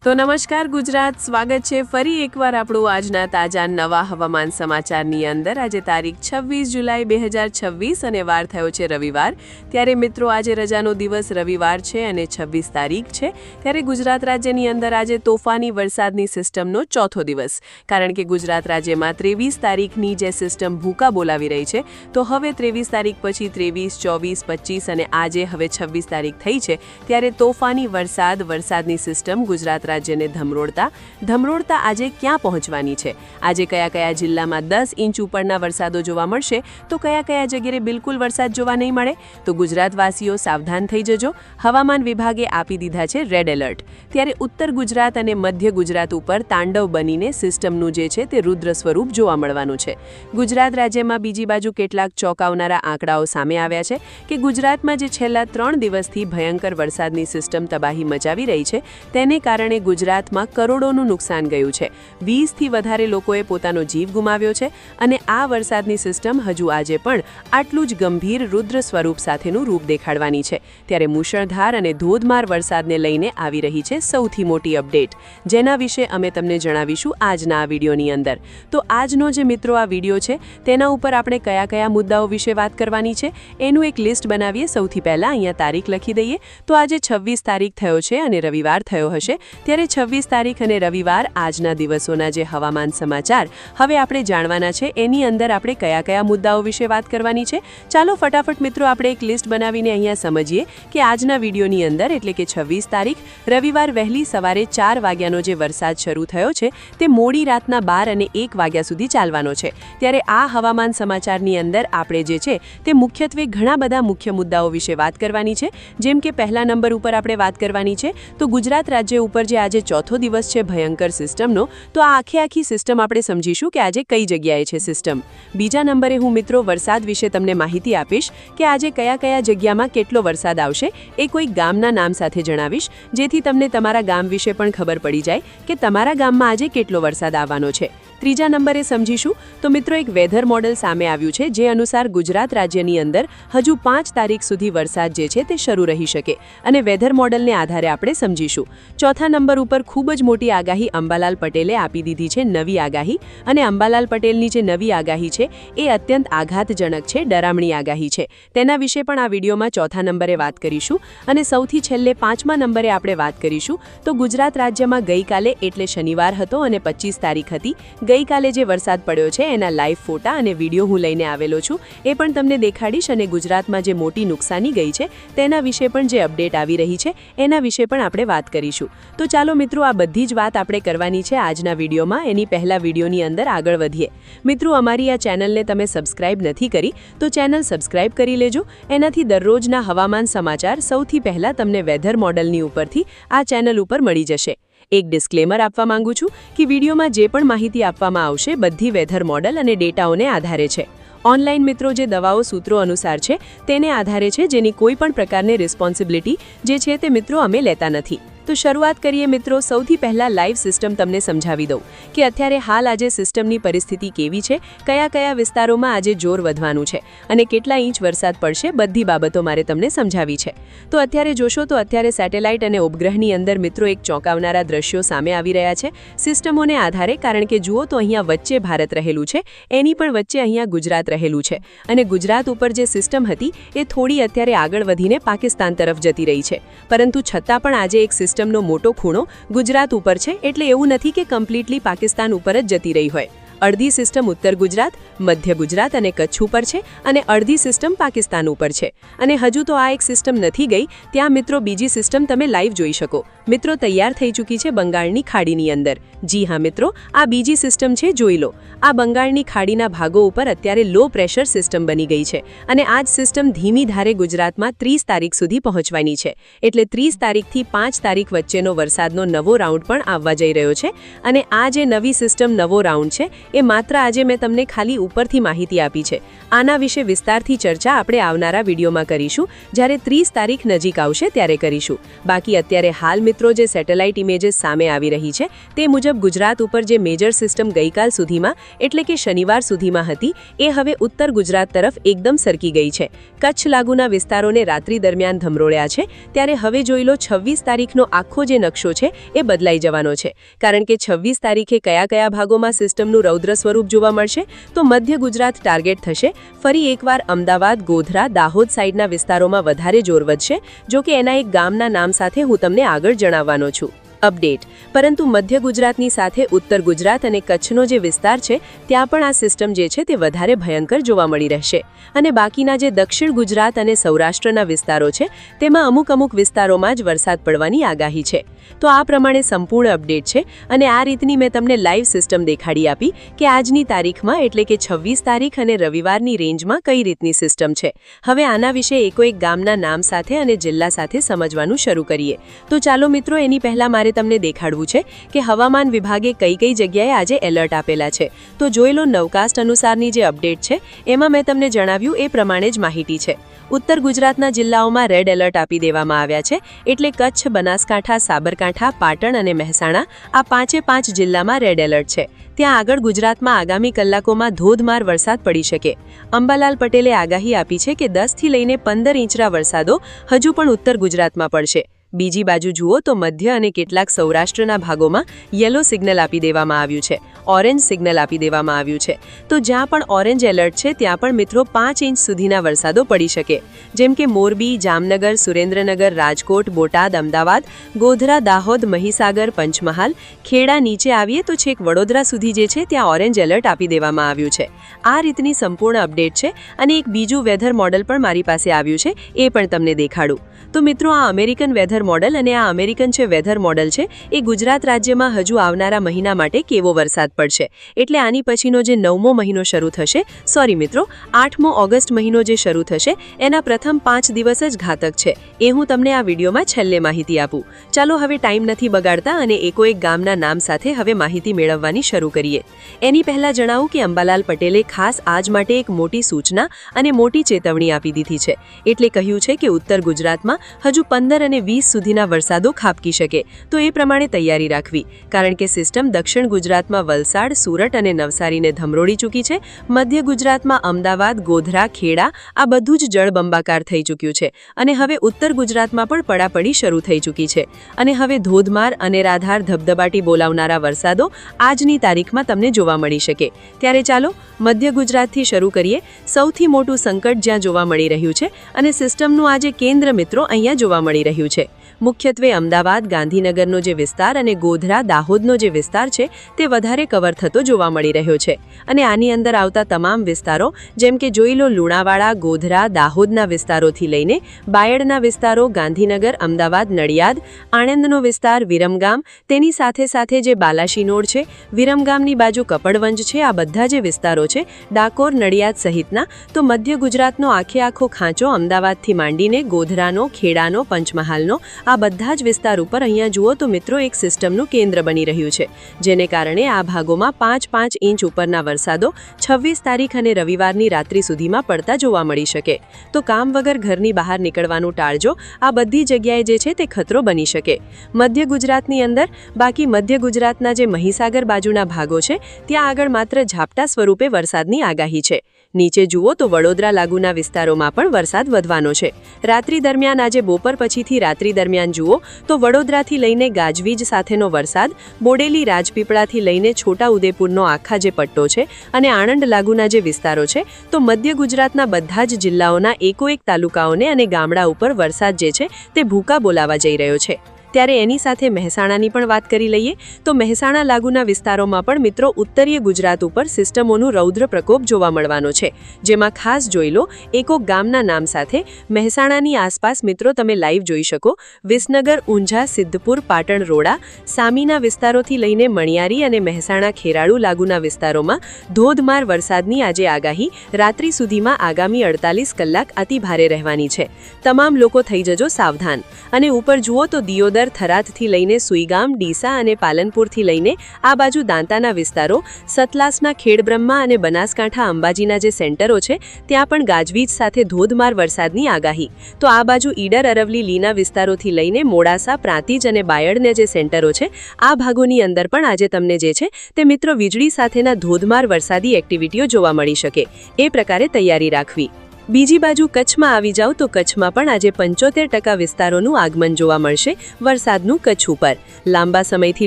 તો નમસ્કાર ગુજરાત, સ્વાગત છે ફરી એકવાર આપણું આજના તાજા નવા હવામાન સમાચારની અંદર। આજે તારીખ 26 જુલાઈ 2026 અને વાર થયો છે રવિવાર। ત્યારે મિત્રો આજે રજાનો દિવસ રવિવાર છે અને 26 તારીખ છે। ત્યારે ગુજરાત રાજ્યની અંદર આજે તોફાની વરસાદની સિસ્ટમનો ચોથો દિવસ, કારણ કે ગુજરાત રાજ્યમાં 23 તારીખની જે સિસ્ટમ ભૂકા બોલાવી રહી છે, તો હવે 23 તારીખ પછી 23, 24, 25 અને આજે હવે 26 તારીખ થઈ છે। ત્યારે તોફાની વરસાદની સિસ્ટમ ગુજરાત રાજ્યને ધમરોડતા આજે ક્યાં પહોંચવાની છે, આજે કયા કયા જિલ્લામાં 10 ઇંચ ઉપરના વરસાદો જોવા મળશે, તો કયા કયા જગ્યાએ બિલકુલ વરસાદ જોવા નહીં મળે, તો ગુજરાતવાસીઓ સાવધાન થઈ જજો। હવામાન વિભાગે આપી દીધા છે રેડ એલર્ટ। ત્યારે ઉત્તર ગુજરાત અને મધ્ય ગુજરાત ઉપર તાંડવ બનીને સિસ્ટમનું જે છે તે રુદ્ર સ્વરૂપ જોવા મળવાનું છે। ગુજરાત રાજ્યમાં બીજી બાજુ કેટલાક ચોંકાવનારા આંકડાઓ સામે આવ્યા છે કે ગુજરાતમાં જે છેલ્લા 3 દિવસથી ભયંકર વરસાદની સિસ્ટમ તબાહી મચાવી રહી છે, તેને કારણે ગુજરાતમાં કરોડોનું નુકસાન ગયું છે। 20થી વધારે લોકોએ પોતાનો જીવ ગુમાવ્યો છે અને આ વરસાદની સિસ્ટમ હજુ આજે પણ આટલું જ ગંભીર રુદ્ર સ્વરૂપ સાથેનું રૂપ દેખાડવાની છે। ત્યારે મુશળધાર અને ધોધમાર વરસાદને લઈને આવી રહી છે સૌથી મોટી અપડેટ, જેના વિશે અમે તમને જણાવીશું આજના આ વિડીયોની અંદર। તો આજનો જે મિત્રો આ વિડીયો છે તેના ઉપર આપણે કયા કયા મુદ્દાઓ વિશે વાત કરવાની છે એનું એક લિસ્ટ બનાવીએ। સૌથી પહેલા અહીંયા તારીખ લખી દઈએ। તો આજે 26 તારીખ થયો છે અને રવિવાર થયો હશે। ત્યારે 26 તારીખ અને રવિવાર આજના દિવસોના જે હવામાન સમાચાર હવે આપણે જાણવાના છે, એની અંદર આપણે કયા કયા મુદ્દાઓ વિશે વાત કરવાની છે, ચાલો ફટાફટ મિત્રો આપણે એક લિસ્ટ બનાવીને અહીંયા સમજીએ કે આજના વિડીયોની અંદર એટલે કે 26 તારીખ રવિવાર વહેલી સવારે 4 વાગ્યાનો જે વરસાદ શરૂ થયો છે તે મોડી રાતના 12 અને 1 વાગ્યા સુધી ચાલવાનો છે। ત્યારે આ હવામાન સમાચારની અંદર આપણે જે છે તે મુખ્યત્વે ઘણા બધા મુખ્ય મુદ્દાઓ વિશે વાત કરવાની છે। જેમ કે પહેલા નંબર ઉપર આપણે વાત કરવાની છે તો ગુજરાત રાજ્ય ઉપર જે આજે ચોથો દિવસ છે ભયંકર સિસ્ટમનો, તો આ આખી સિસ્ટમ આપણે સમજીશું કે આજે કઈ જગ્યાએ છે સિસ્ટમ। બીજા નંબરે હું મિત્રો વરસાદ વિશે તમને માહિતી આપીશ કે આજે કયા કયા જગ્યામાં કેટલો વરસાદ આવશે, એ કોઈ ગામના નામ સાથે જણાવીશ, જેથી તમને તમારા ગામ વિશે પણ ખબર પડી જાય કે તમારા ગામમાં આજે કેટલો વરસાદ આવવાનો છે। ત્રીજા નંબરે સમજીશું તો મિત્રો એક વેધર મોડેલ સામે આવ્યું છે, જે અનુસાર ગુજરાત રાજ્યની અંદર હજુ 5 તારીખ સુધી વરસાદ જે છે તે શરૂ રહી શકે અને વેધર મોડેલને આધારે આપણે સમજીશું। ચોથા નંબર ઉપર ખૂબ જ મોટી આગાહી અંબાલાલ પટેલે આપી દીધી છે, નવી આગાહી, અને અંબાલાલ પટેલની જે નવી આગાહી છે એ અત્યંત આઘાતજનક છે, ડરામણી આગાહી છે। તેના વિશે પણ આ વિડીયોમાં ચોથા નંબરે વાત કરીશું। અને સૌથી છેલ્લે 5મા નંબરે આપણે વાત કરીશું તો ગુજરાત રાજ્યમાં ગઈકાલે એટલે શનિવાર હતો અને 25 તારીખ હતી, ગઈકાલે જે વરસાદ પડ્યો છે એના લાઈવ ફોટા અને વિડીયો હું લઈને આવેલો છું, એ પણ તમને દેખાડીશ। અને ગુજરાતમાં જે મોટી નુકસાની ગઈ છે તેના વિશે પણ જે અપડેટ આવી રહી છે એના વિશે પણ આપણે વાત કરીશું। તો ચાલો મિત્રો આ બધી જ વાત આપણે કરવાની છે આજના વિડીયોમાં। એની પહેલા વિડીયોની અંદર આગળ વધીએ। મિત્રો અમારી આ ચેનલને તમે સબસ્ક્રાઇબ નથી કરી તો ચેનલ સબસ્ક્રાઇબ કરી લેજો, એનાથી દરરોજના હવામાન સમાચાર સૌથી પહેલા તમને વેધર મોડલની ઉપરથી આ ચેનલ ઉપર મળી જશે। એક ડિસ્ક્લેમર આપવા માંગુ છું કે વિડીયોમાં જે પણ માહિતી આપવામાં આવશે બધી વેધર મોડલ અને ડેટાઓને આધારે છે। ઓનલાઈન મિત્રો જે દવાઓ સૂત્રો અનુસાર છે તેને આધારે છે, જેની કોઈ પણ પ્રકારની રિસ્પોન્સિબિલિટી જે છે તે મિત્રો અમે લેતા નથી। તો શરૂઆત કરીએ મિત્રો। સૌથી પહેલા લાઈવ સિસ્ટમ તમને સમજાવી દઉં કે અત્યારે હાલ આજે સિસ્ટમની પરિસ્થિતિ કેવી છે, કયા કયા વિસ્તારોમાં આજે જોર વધવાનું છે અને કેટલા ઇંચ વરસાદ પડશે, બધી બાબતો મારે તમને સમજાવી છે। તો અત્યારે જોશો તો અત્યારે સેટેલાઇટ અને ઉપગ્રહની અંદર મિત્રો એક ચોંકાવનારા દ્રશ્યો સામે આવી રહ્યા છે સિસ્ટમોને આધારે, કારણ કે જુઓ તો અહીંયા વચ્ચે ભારત રહેલું છે, એની પણ વચ્ચે અહીંયા ગુજરાત રહેલું છે અને ગુજરાત ઉપર જે સિસ્ટમ હતી એ થોડી અત્યારે આગળ વધીને પાકિસ્તાન તરફ જતી રહી છે, પરંતુ છતાં પણ આજે એક સિસ્ટમનો મોટો ખૂણો ગુજરાત ઉપર છે, એટલે એવું નથી કે કમ્પ્લીટલી પાકિસ્તાન ઉપર જ જતી રહી હોય। અડધી સિસ્ટમ ઉત્તર ગુજરાત, મધ્ય ગુજરાત અને કચ્છ ઉપર છે અને અડધી સિસ્ટમ પાકિસ્તાન ઉપર છે। અને હજુ તો આ એક સિસ્ટમ નથી ગઈ, ત્યાં મિત્રો બીજી સિસ્ટમ તમે લાઈવ જોઈ શકો। મિત્રો તૈયાર થઈ ચૂકી છે બંગાળની ખાડીની અંદર। જી હા મિત્રો, આ બીજી સિસ્ટમ છે, જોઈ લો। આ બંગાળની ખાડીના ભાગો ઉપર અત્યારે લો પ્રેશર સિસ્ટમ બની ગઈ છે અને આ જ સિસ્ટમ ધીમી ધારે ગુજરાતમાં 30 તારીખ સુધી પહોંચવાની છે, એટલે 30 તારીખથી 5 તારીખ વચ્ચેનો વરસાદનો નવો રાઉન્ડ પણ આવવા જઈ રહ્યો છે। અને આ જે નવી સિસ્ટમ નવો રાઉન્ડ છે એ માત્ર આજે મેં તમને ખાલી ઉપરથી માહિતી આપી છે. આના વિશે વિસ્તારથી ચર્ચા આપણે આવનારા વિડીયોમાં કરીશું, જ્યારે 30 તારીખ નજીક આવશે ત્યારે કરીશું. બાકી અત્યારે હાલ મિત્રો જે સેટેલાઇટ ઇમેજીસ સામે આવી રહી છે તે મુજબ ગુજરાત ઉપર જે મેજર સિસ્ટમ ગઈકાલ સુધીમાં એટલે કે શનિવાર સુધીમાં હતી એ હવે ઉત્તર ગુજરાત તરફ એકદમ સરકી ગઈ છે. કચ્છ લાગુના વિસ્તારોને રાત્રિ દરમિયાન ધમરોળ્યા છે, ત્યારે હવે જોઈ લો 26 તારીખનો આખો જે નકશો છે એ બદલાઈ જવાનો છે. કારણ કે 26 તારીખે કયા ભાગોમાં સિસ્ટમનું રૌદ્ર સ્વરૂપ જોવા મળશે, તો મધ્ય ગુજરાત ટાર્ગેટ થશે. ફરી એકવાર અમદાવાદ, ગોધરા, દાહોદ સાઈડના વિસ્તારોમાં વધારે જોર વધશે. જો કે એના એક ગામના નામ સાથે હું તમને આગળ જણાવવાનો છું. અપડેટ. પરંતુ મધ્ય ગુજરાતની સાથે ઉત્તર ગુજરાત અને કચ્છનો જે વિસ્તાર છે ત્યાં પણ આ સિસ્ટમ જે છે તે વધારે ભયંકર જોવા મળી રહેશે. અને બાકીના જે દક્ષિણ ગુજરાત અને સૌરાષ્ટ્રના વિસ્તારો છે તેમાં અમુક વિસ્તારોમાં જ વરસાદ પડવાની આગાહી છે. તો આ પ્રમાણે સંપૂર્ણ અપડેટ છે અને આ રીતની મેં તમને લાઈવ સિસ્ટમ દેખાડી આપી કે આજની તારીખમાં એટલે કે 26 તારીખ અને રવિવારની રેન્જમાં કઈ રીતની સિસ્ટમ છે. હવે આના વિશે એક ગામના નામ સાથે અને જિલ્લા સાથે સમજવાનું શરૂ કરીએ. તો ચાલો મિત્રો, એની પહેલા મારે તમને દેખાડવું છે કે હવામાન વિભાગે કઈ જગ્યાએ આજે એલર્ટ આપેલા છે. તો જોઈ લો, નવકાસ્ટ અનુસારની જે અપડેટ છે એમાં મેં તમને જણાવ્યું એ પ્રમાણે જ માહિતી છે. ઉત્તર ગુજરાતના જિલ્લાઓમાં રેડ એલર્ટ આપી દેવામાં આવ્યા છે. એટલે કચ્છ, બનાસકાંઠા, સાબરકાંઠા, પાટણ અને મહેસાણા આ 5 જિલ્લામાં રેડ એલર્ટ છે. ત્યાં આગળ ગુજરાતમાં આગામી કલાકોમાં ધોધમાર વરસાદ પડી શકે. અંબાલાલ પટેલે આગાહી આપી છે કે 10 થી લઈને 15 ઇંચના વરસાદો હજુ પણ ઉત્તર ગુજરાતમાં પડશે. બીજી બાજુ જુઓ તો મધ્ય અને કેટલાક સૌરાષ્ટ્રના ભાગોમાં યલો સિગ્નલ આપી દેવામાં આવ્યું છે, ઓરેન્જ સિગ્નલ આપી દેવામાં આવ્યું છે. તો જ્યાં પણ ઓરેન્જ એલર્ટ છે ત્યાં પણ મિત્રો 5 ઇંચ સુધીના વરસાદો પડી શકે. જેમ કે મોરબી, જામનગર, સુરેન્દ્રનગર, રાજકોટ, બોટાદ, અમદાવાદ, ગોધરા, દાહોદ, મહીસાગર, પંચમહાલ, ખેડા, નીચે આવીએ તો છેક વડોદરા સુધી જે છે ત્યાં ઓરેન્જ એલર્ટ આપી દેવામાં આવ્યું છે. આ રીતની સંપૂર્ણ અપડેટ છે. અને એક બીજું વેધર મોડલ પણ મારી પાસે આવ્યું છે, એ પણ તમને દેખાડું. તો મિત્રો, આ અમેરિકન વેધર મોડલ અને આ અમેરિકન છે વેધર મોડલ છે એ ગુજરાત રાજ્યમાં હજુ આવનારા મહિના માટે કેવો વરસાદ પડશે, એટલે આની પછીનો જે 9મો મહિનો શરૂ થશે, સોરી મિત્રો 8મો ઓગસ્ટ મહિનો જે શરૂ થશે એના પ્રથમ 5 દિવસ જ ઘાતક છે, એ હું તમને આ વિડીયોમાં છેલ્લે માહિતી આપું. ચાલો હવે ટાઈમ નથી બગાડતા અને એક ગામના નામ સાથે હવે માહિતી મેળવવાની શરૂ કરીએ. એની પહેલા જણાવું કે અંબાલાલ પટેલે ખાસ આજ માટે એક મોટી સૂચના અને મોટી ચેતવણી આપી દીધી છે. એટલે કહ્યું છે કે ઉત્તર ગુજરાતમાં હજુ 15 અને 20 સુધીના વરસાદો ખાબકી શકે, તો એ પ્રમાણે તૈયારી રાખવી. કારણ કે સિસ્ટમ દક્ષિણ ગુજરાતમાં વલસાડ, સુરત અને નવસારીને ધમરોળી ચૂકી છે. મધ્ય ગુજરાતમાં અમદાવાદ, ગોધરા, ખેડા આ બધું જ જળબંબાકાર થઈ ચૂક્યું છે. અને હવે ઉત્તર ગુજરાતમાં પણ પડાપડી શરૂ થઈ ચૂકી છે. અને હવે ધોધમાર અને રાધાર ધબધબાટી બોલાવનારા વરસાદો આજની તારીખમાં તમને જોવા મળી શકે. ત્યારે ચાલો મધ્ય ગુજરાતથી શરૂ કરીએ. સૌથી મોટું સંકટ જ્યાં જોવા મળી રહ્યું છે અને સિસ્ટમનું આજે કેન્દ્ર મિત્રો અહીંયા જોવા મળી રહ્યું છે. મુખ્યત્વે અમદાવાદ, ગાંધીનગરનો જે વિસ્તાર અને ગોધરા, દાહોદનો જે વિસ્તાર છે તે વધારે કવર થતો જોવા મળી રહ્યો છે. અને આની અંદર આવતા તમામ વિસ્તારો જેમ કે જોઈ લો લુણાવાડા, ગોધરા, દાહોદના વિસ્તારોથી લઈને બાયડના વિસ્તારો, ગાંધીનગર, અમદાવાદ, નડિયાદ, આણંદનો વિસ્તાર, વિરમગામ, તેની સાથે જે બાલાશીનોડ છે, વિરમગામની બાજુ કપડવંજ છે, આ બધા જે વિસ્તારો છે, ડાકોર, નડિયાદ સહિતના, તો મધ્ય ગુજરાતનો આખો ખાંચો અમદાવાદથી માંડીને ગોધરાનો, ખેડાનો, પંચમહાલનો આ બધા જ વિસ્તાર ઉપર અહીંયા જુઓ તો મિત્રો એક સિસ્ટમનું કેન્દ્ર બની રહ્યું છે, જેને કારણે આ ભાગોમાં 5 ઇંચ ઉપરના વરસાદો 26 તારીખ અને રવિવારની રાત્રિ સુધીમાં પડતા જોવા મળી શકે. તો કામ વગર ઘરની બહાર નીકળવાનું ટાળજો. આ બધી જગ્યાએ જે છે તે ખતરો બની શકે. મધ્ય ગુજરાતની અંદર બાકી મધ્ય ગુજરાતના જે મહીસાગર બાજુના ભાગો છે ત્યાં આગળ માત્ર ઝાપટા સ્વરૂપે વરસાદની આગાહી છે. નીચે જુઓ તો વડોદરા લાગુના વિસ્તારોમાં પણ વરસાદ વધવાનો છે. રાત્રિ દરમિયાન આજે બપોર પછીથી રાત્રિ દરમિયાન જુઓ તો વડોદરાથી લઈને ગાજવીજ સાથેનો વરસાદ, બોડેલી, રાજપીપળાથી લઈને છોટા ઉદેપુરનો આખા જે પટ્ટો છે અને આણંદ લાગુના જે વિસ્તારો છે, તો મધ્ય ગુજરાતના બધા જ જિલ્લાઓના એક તાલુકાઓને અને ગામડા ઉપર વરસાદ જે છે તે ભૂકા બોલાવા જઈ રહ્યો છે. ત્યારે એની સાથે મહેસાણાની પણ વાત કરી લઈએ તો મહેસાણા લાગુના વિસ્તારોમાં પણ મિત્રો ઉત્તરીય ગુજરાત ઉપર સિસ્ટમોનું રૌદ્ર પ્રકોપ જોવા મળવાનો છે, જેમાં ખાસ જોઈ લો એકોક ગામના નામ સાથે મહેસાણાની આસપાસ મિત્રો તમે લાઈવ જોઈ શકો. વિસનગર, ઊંઝા, સિદ્ધપુર, પાટણ, રોડા, સામીના વિસ્તારોથી લઈને મણિયારી અને મહેસાણા ખેરાળુ લાગુના વિસ્તારોમાં ધોધમાર વરસાદની આજે આગાહી રાત્રિ સુધીમાં આગામી 48 કલાક અતિ ભારે રહેવાની છે. તમામ લોકો થઈ જજો સાવધાન. અને ઉપર જુઓ તો દિયોદર, ભાવનગર થરાદથી લઈને સુઈગામ ડીસા અને પાલનપુરથી લઈને આ બાજુ દાંતાના વિસ્તારો સતલાસના ખેડબ્રહ્મા અને બનાસકાંઠા અંબાજીના જે સેન્ટરો છે ત્યાં પણ ગાજવીજ સાથે ધોધમાર વરસાદની આગાહી તો આ બાજુ ઈડર અરવલી લીના વિસ્તારોથી લઈને મોડાસા પ્રાંતિજ અને બાયડને જે સેન્ટરો છે આ ભાગોની અંદર પણ આજે તમને જે છે તે મિત્રો વીજળી સાથેના ધોધમાર વરસાદી એક્ટિવિટીઓ જોવા મળી શકે એ પ્રકારે તૈયારી રાખવી બીજી બાજુ કચ્છમાં આવી જાવ તો કચ્છમાં પણ આજે 75% વિસ્તારોનું આગમન જોવા મળશે વરસાદનું કચ્છ ઉપર લાંબા સમયથી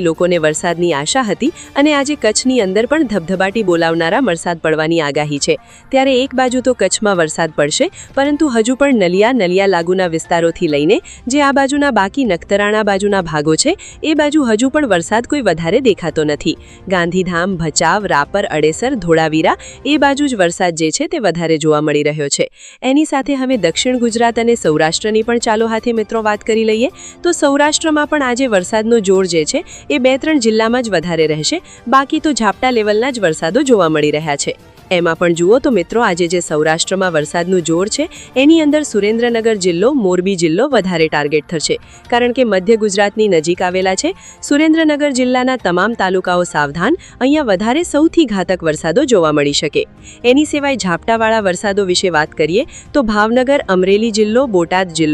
લોકોને વરસાદની આશા હતી અને આજે કચ્છની અંદર પણ ધબધબાટી બોલાવનારા વરસાદ પડવાની આગાહી છે ત્યારે એક બાજુ તો કચ્છમાં વરસાદ પડશે પરંતુ હજુ પણ નલિયા લાગુના વિસ્તારોથી લઈને જે આ બાજુના બાકી નખત્રાણા બાજુના ભાગો છે એ બાજુ હજુ પણ વરસાદ કોઈ વધારે દેખાતો નથી ગાંધીધામ ભચાઉ રાપર અડેસર ધોળાવીરા એ બાજુ જ વરસાદ જે છે તે વધારે જોવા મળી રહ્યો છે એની સાથે હવે દક્ષિણ ગુજરાત અને સૌરાષ્ટ્રની પણ ચાલો હાથે મિત્રો વાત કરી લઈએ તો સૌરાષ્ટ્રમાં પણ આજે વરસાદનો જોર જે છે એ 2-3 જિલ્લામાં જ વધારે રહેશે બાકી તો ઝાપટા લેવલના જ વરસાદો જોવા મળી રહ્યા છે એમાં પણ જુઓ તો મિત્રો આજે જે સૌરાષ્ટ્રમાં વરસાદનું જોર છે એની અંદર સુરેન્દ્રનગર જિલ્લો મોરબી જિલ્લો વધારે ટાર્ગેટ થશે કારણ કે મધ્ય ગુજરાતની નજીક આવેલા છે સુરેન્દ્રનગર જિલ્લાના તમામ તાલુકાઓ સાવધાન અહીંયા વધારે સૌથી ઘાતક વરસાદો જોવા મળી શકે એની સિવાય ઝાપટાવાળા વરસાદો વિશે વાત કરીએ તો ભાવનગર અમરેલી જિલ્લો બોટાદ જિલ્લો